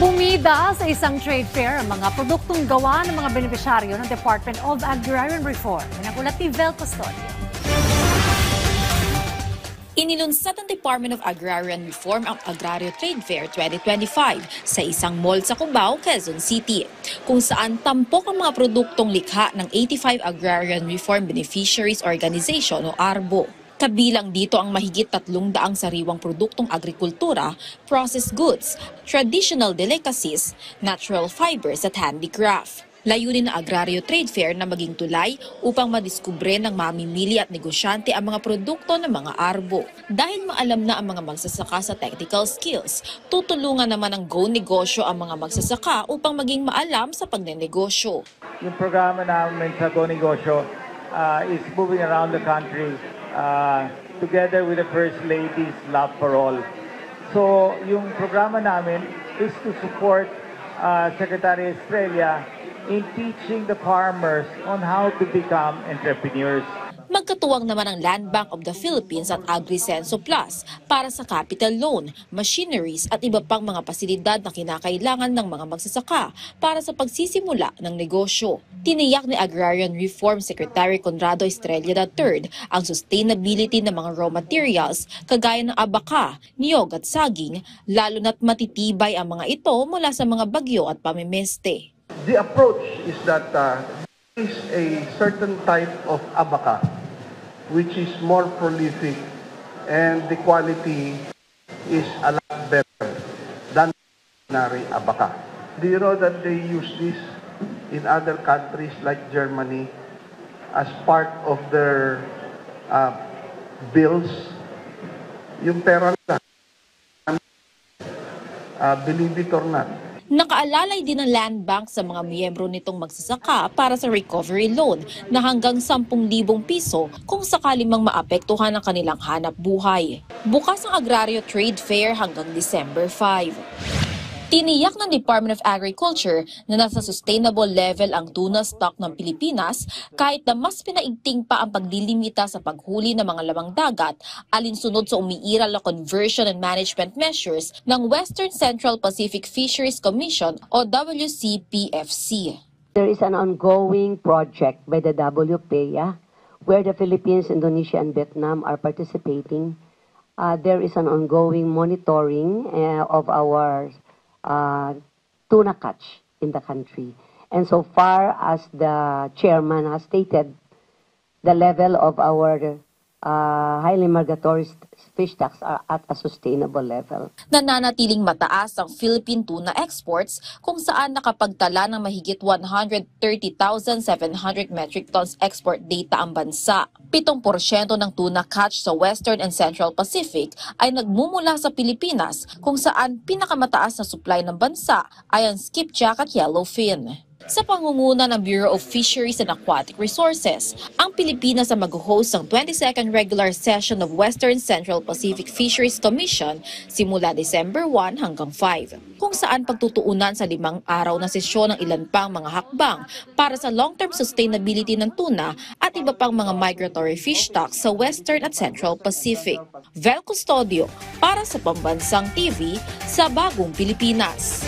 Bumida sa isang trade fair ang mga produktong gawa ng mga benepisyaryo ng Department of Agrarian Reform. Pinakulat ni Vel Custodio. Inilunsad ng Department of Agrarian Reform ang Agrario Trade Fair 2025 sa isang mall sa Cubao, Quezon City, kung saan tampok ang mga produktong likha ng 85 Agrarian Reform Beneficiaries Organization o ARBO. Kabilang dito ang mahigit 300 sariwang produktong agrikultura, processed goods, traditional delicacies, natural fibers at handicraft. Layunin ng Agrario Trade Fair na maging tulay upang madiskubre ng mamimili at negosyante ang mga produkto ng mga ARBO. Dahil maalam na ang mga magsasaka sa technical skills, tutulungan naman ng Go Negosyo ang mga magsasaka upang maging maalam sa pagnenegosyo. Yung programa namin sa Go Negosyo is moving around the country together with the First Lady's Love for All. So yung programa namin is to support Secretary Estrella in teaching the farmers on how to become entrepreneurs. Magkatuwang naman ang Land Bank of the Philippines at AgriSenso Plus para sa capital loan, machineries at iba pang mga pasilidad na kinakailangan ng mga magsasaka para sa pagsisimula ng negosyo. Tiniyak ni Agrarian Reform Secretary Conrado Estrella III ang sustainability ng mga raw materials kagaya ng abaka, niyog at saging, lalo na't matitibay ang mga ito mula sa mga bagyo at pamimeste. The approach is that there is a certain type of abaca which is more prolific and the quality is a lot better than ordinary abaca. Do you know that they use this in other countries like Germany as part of their bills? Yung pera nila, believe it or not. Nakaalalay din ng Land Bank sa mga miyembro nitong magsasaka para sa recovery loan na hanggang 10,000 piso kung sakali mang maapektuhan ang kanilang hanap buhay. Bukas ang Agrario Trade Fair hanggang December 5. Tiniyak ng Department of Agriculture na nasa sustainable level ang tuna stock ng Pilipinas kahit na mas pinaigting pa ang paglilimita sa paghuli ng mga lamang dagat alinsunod sa umiiral na conversion and management measures ng Western Central Pacific Fisheries Commission o WCPFC. There is an ongoing project by the WPEA where the Philippines, Indonesia, and Vietnam are participating. There is an ongoing monitoring of our tuna catch in the country. And so far as the chairman has stated, the level of our highly migratory fish stocks are at a sustainable level. Nananatiling mataas ang Philippine tuna exports kung saan nakapagtala ng mahigit 130,700 metric tons export data ang bansa. 7% ng tuna catch sa Western and Central Pacific ay nagmumula sa Pilipinas kung saan pinakamataas na supply ng bansa ay ang skipjack at yellowfin. Sa pangunguna ng Bureau of Fisheries and Aquatic Resources, ang Pilipinas ang mag-host ng 22nd regular session of Western Central Pacific Fisheries Commission simula December 1 hanggang 5, kung saan pagtutuunan sa 5 araw na sesyon ng ilan pang mga hakbang para sa long-term sustainability ng tuna at iba pang mga migratory fish stocks sa Western at Central Pacific. Vel Custodio para sa Pambansang TV sa Bagong Pilipinas.